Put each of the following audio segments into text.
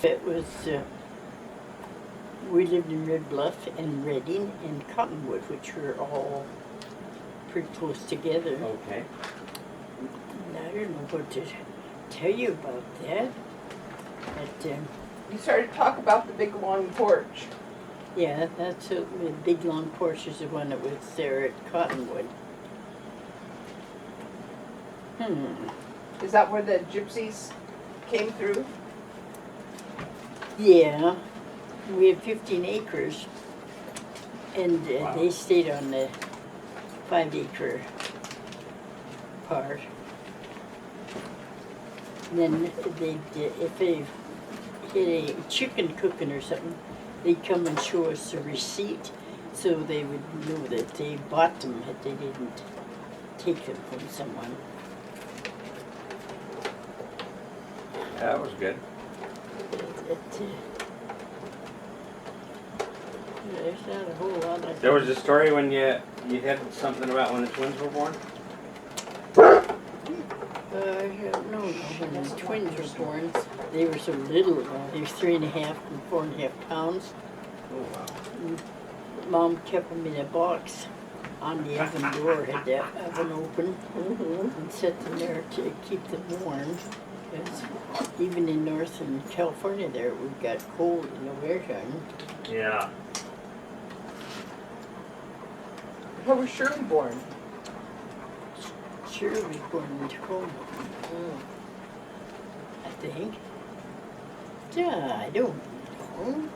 It was, we lived in Red Bluff and Redding and Cottonwood, which were all pretty close together. Okay. And I don't know what to tell you about that. But, You started to talk about the big long porch. yeah, that's the big long porch is the one that was there at Cottonwood. Is that where the gypsies came through? Yeah, we had 15 acres, and Wow. they stayed on the 5-acre part. And then if they had a chicken cooking or something, they'd come and show us a receipt, so they would know that they bought them if they didn't take them from someone. Yeah, that was good. There's not a whole lot I There was a story when you had something about when the twins were born? I don't know. When the twins were born, they were so little. They were 3.5 and 4.5 pounds. Oh, wow. Mom kept them in a box on the oven door, had the oven open, and set them there to keep them warm. Because even in Northern California there, we got cold in the wintertime. Yeah. Where was Shirley born? Sure was born in Tacoma, I think. Yeah, I don't know.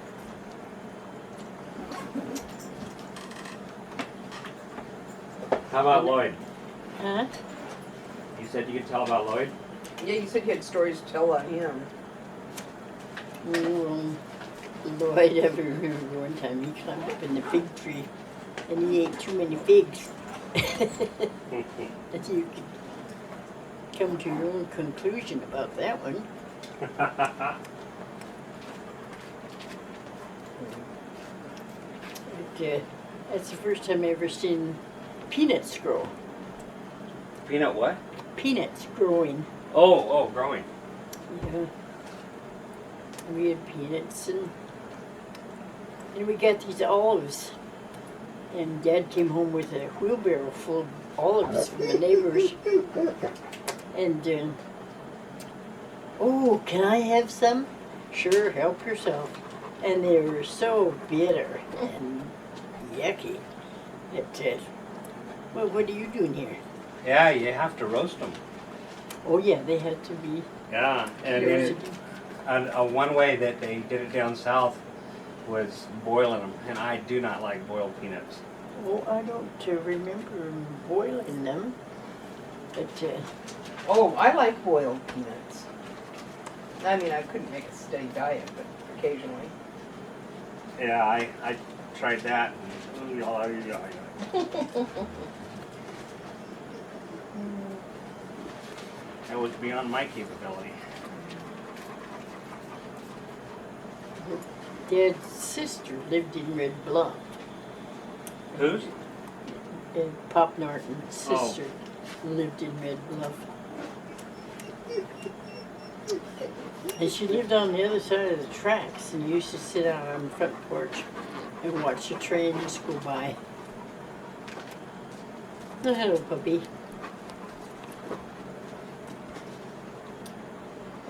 How about Lloyd? Huh? You said you could tell about Lloyd? Yeah, you said you had stories to tell on him. Oh, Lloyd, I remember one time he climbed up in the fig tree and he ate too many figs. And you could come to your own conclusion about that one. But, that's the first time I ever seen peanuts grow. Peanut what? Peanuts growing. Oh, growing. Yeah. We had peanuts and we got these olives. And Dad came home with a wheelbarrow full of olives from the neighbors. And, oh, can I have some? Sure, help yourself. And they were so bitter and yucky. That, well, what are you doing here? Yeah, you have to roast them. Oh, yeah, they had to be. Yeah, and one way that they did it down south was boiling them, and I do not like boiled peanuts. Oh, I don't remember boiling them, but Oh, I like boiled peanuts. I mean, I couldn't make a steady diet, but occasionally. Yeah, I tried that. That was beyond my capability. Dad's sister lived in Red Bluff. Whose? Pop Norton's sister lived in Red Bluff. And she lived on the other side of the tracks and used to sit out on the front porch and watch the trains go by. Oh, hello, puppy.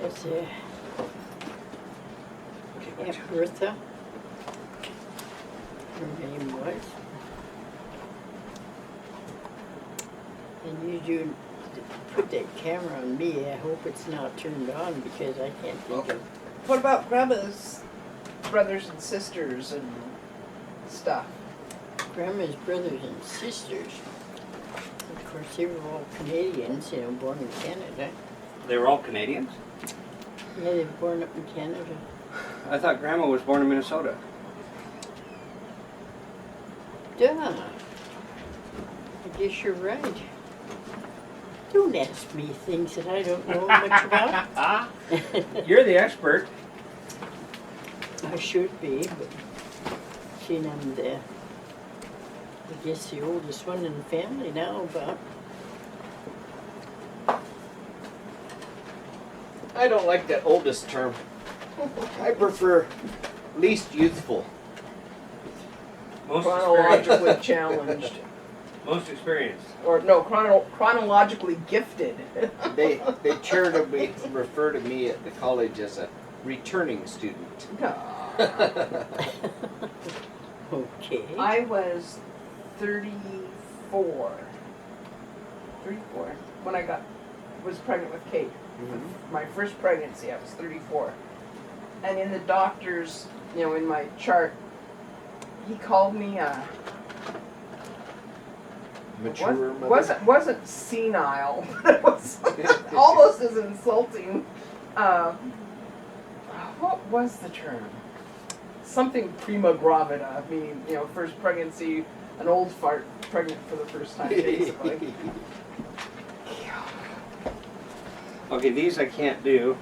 That's Aunt Bertha. Her name was. And you do put that camera on me. I hope it's not turned on because I can't think of. What about Grandma's brothers and sisters and stuff? Grandma's brothers and sisters. Of course, they were all Canadians, born in Canada. They were all Canadians? Yeah, they were born up in Canada. I thought Grandma was born in Minnesota. Duh. I guess you're right. Don't ask me things that I don't know much about. You're the expert. I should be, but seeing I'm I guess the oldest one in the family now, but I don't like that oldest term. I prefer least youthful. Most Chronologically experienced. challenged. Most experienced. Or no, chronologically gifted. They charitably refer to me at the college as a returning student. Okay. I was 34. 34 when I was pregnant with Kate. My first pregnancy, I was 34. And in the doctor's, in my chart, he called me Mature mother. wasn't senile, but it was almost as insulting. What was the term? Something prima gravida, meaning, first pregnancy, an old fart, pregnant for the first time, basically. Okay, these I can't do.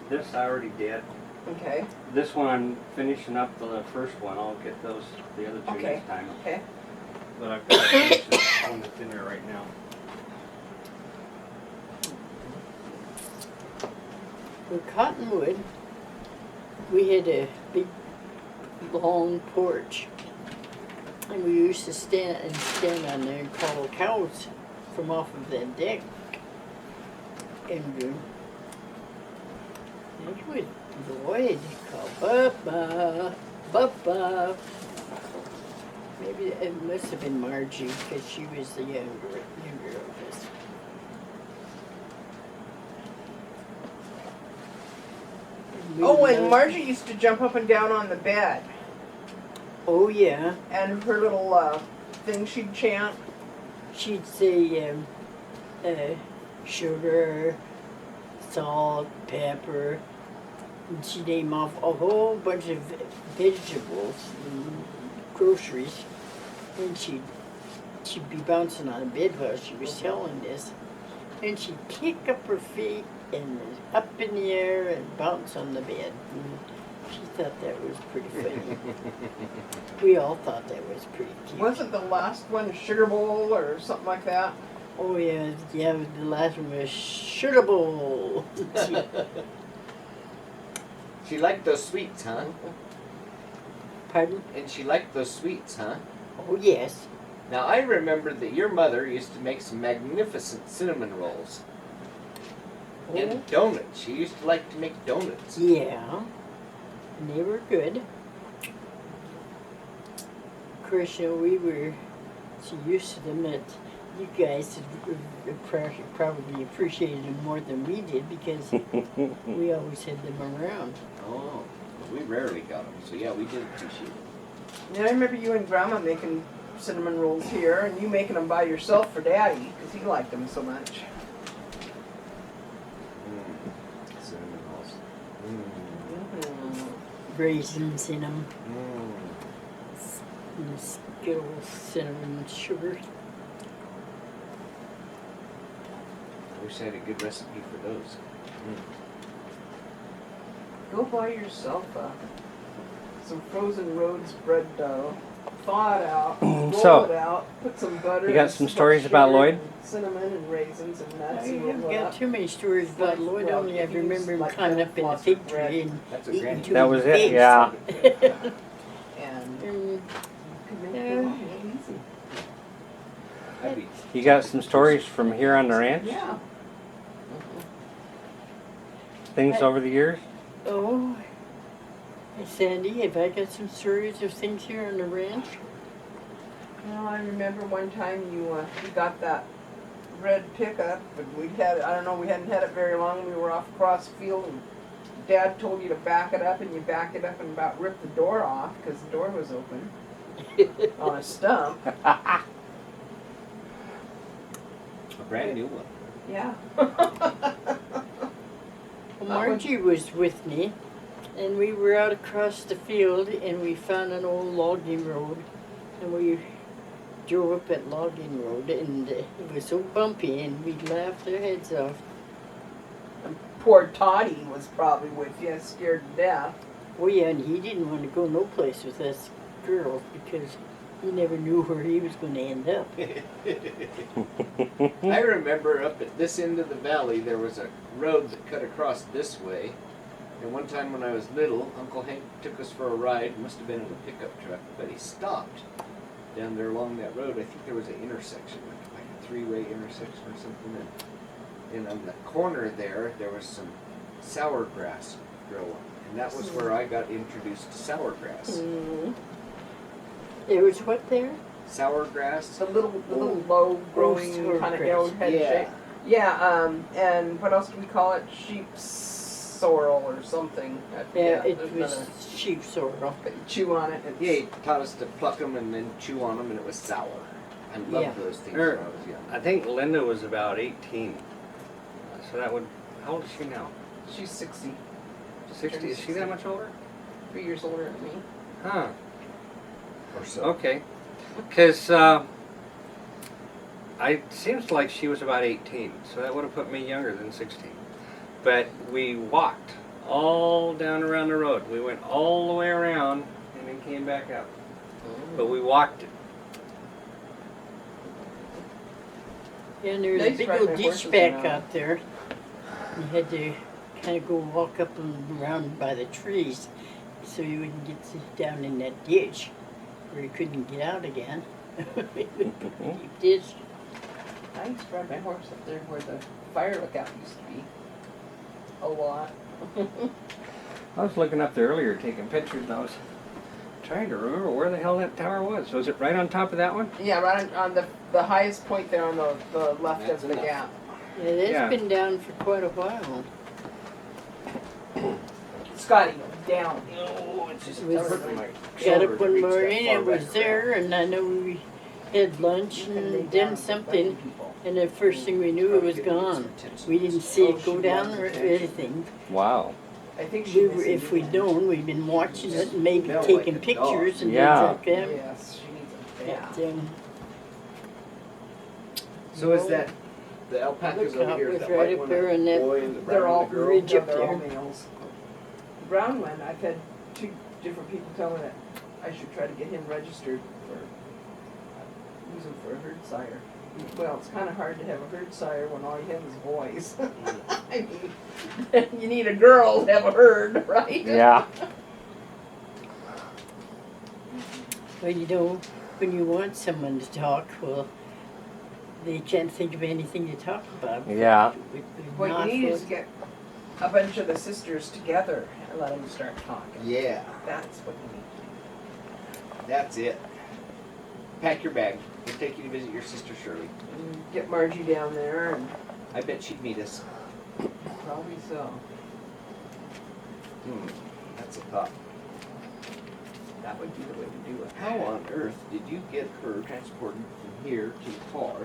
This I already did. Okay, This one I'm finishing up the first one. I'll get the other two Okay. next time. okay. But I've got to finish this one that's in there right now. In Cottonwood, we had a big, long porch, and we used to stand on there and call cows from off of that deck. And it was Lloyd called Bubba, Bubba. Maybe it must have been Margie because she was the younger of us. We Oh, and loved- Margie used to jump up and down on the bed, Oh yeah, and her little thing she'd chant. she'd say sugar, salt, pepper, and she'd name off a whole bunch of vegetables and groceries, and she'd be bouncing on a bed while she was telling this, and she'd kick up her feet and up in the air and bounce on the bed. And she thought that was pretty funny. We all thought that was pretty cute. Wasn't the last one Sugar Bowl or something like that? Oh yeah, the last one was Sugar Bowl. She liked those sweets, huh? Pardon? And she liked those sweets, huh? Oh yes. Now I remember that your mother used to make some magnificent cinnamon rolls. Oh, And donuts. She used to like to make donuts. yeah. And they were good. Of course, we were so used to them that you guys probably appreciated them more than we did because we always had them around. Oh, we rarely got them, so yeah, we did appreciate it. Yeah, I remember you and Grandma making cinnamon rolls here, and you making them by yourself for Daddy because he liked them so much. Cinnamon rolls. Raisins in them, Mm. and Skittles, cinnamon, sugar. I wish I had a good recipe for those. Go buy yourself some frozen roads bread dough. Thaw it out, roll So, it out, put some butter. you got and some sugar stories about Lloyd? and cinnamon and raisins and nuts. I and haven't roll it got up. too many stories about Lloyd, Well, only I you remember him use, like, climbing up in the lots fig of bread. tree and That's what eating Granny two That was it, figs. yeah. And Mm, you can make Yeah. it real easy. I'd be You got some stories from here on the ranch? Yeah. Things over the years? Oh, hey Sandy, have I got some stories of things here on the ranch? Well, I remember one time you got that red pickup, but we hadn't had it very long. We were off across the field, and Dad told you to back it up, and you backed it up and about ripped the door off because the door was open on a stump. a brand new one. Yeah. Well, Margie was with me, and we were out across the field, and we found an old logging road, and we drove up that logging road, and it was so bumpy, and we laughed our heads off. Poor Toddy was probably with you, scared to death. Oh yeah, and he didn't want to go no place with us girls because he never knew where he was going to end up. I remember up at this end of the valley there was a road that cut across this way, And one time when I was little, Uncle Hank took us for a ride. Must have been in a pickup truck, but he stopped down there along that road. I think there was an intersection, like a three-way intersection or something. And on the corner there was some sour grass growing. And that was where I got introduced to sour grass. Mm. There was what there? Sour grass? It's a little low growing sour kind of grass. arrowhead shape. Yeah, and what else do we call it? Sheep sorrel or something. I Yeah, forget. it There's was another- sheep sorrel. but you chew on it. It's, Yeah, he taught us to pluck them and then chew on them, and it was sour. I loved Yeah. those things Er, when I was young. I think Linda was about 18. So that would, how old is she now? She's 60, 60? Is she that much older? 3 years older than me. Huh. Or so. Okay. Because it seems like she was about 18, so that would have put me younger than 16. But we walked all down around the road. We went all the way around and then came back up. But we walked it. Yeah, and there was They a used to big ride old their ditch horses back around. out there. You had to kind of go walk up and around by the trees so you wouldn't get down in that ditch where you couldn't get out again. Deep ditch. I used to ride my horse up there where the fire lookout used to be. A lot. I was looking up there earlier taking pictures and I was trying to remember where the hell that tower was. Was it right on top of that one? Yeah, right on the highest point there on the left That's of the enough. gap. Yeah, that's Yeah. been down for quite a while. Scotty, down. Oh, it's just It was- terrible. Got up one morning, it was there, and I know we had lunch and done something, and the first thing we knew it was gone. We didn't see it go down or anything. Wow. I think she We were, if we'd known, we'd been watching it and maybe Smell taking like a dog. pictures and Yeah. things like that. Yes, she needs a bath. But, So is that the alpacas Look over how here? it Is was that right white up one, there a in that- boy, and the They're brown all one, a girl? ridge yeah, up they're all there. males. The brown one, I've had 2 different people tell me that I should try to get him registered for use him for a herd sire. Well, it's kind of hard to have a herd sire when all you have is boys. I mean, you need a girl to have a herd, right? Yeah. Well, you know, when you want someone to talk, well, they can't think of anything to talk about. Yeah. What Not you need for- is to get a bunch of the sisters together and let them start talking. Yeah, That's what you need. that's it. Pack your bag. We'll take you to visit your sister Shirley. And get Margie down there, and I bet she'd meet us. probably so. That's a thought. That would be the way to do it. How on earth did you get her transported from here to the car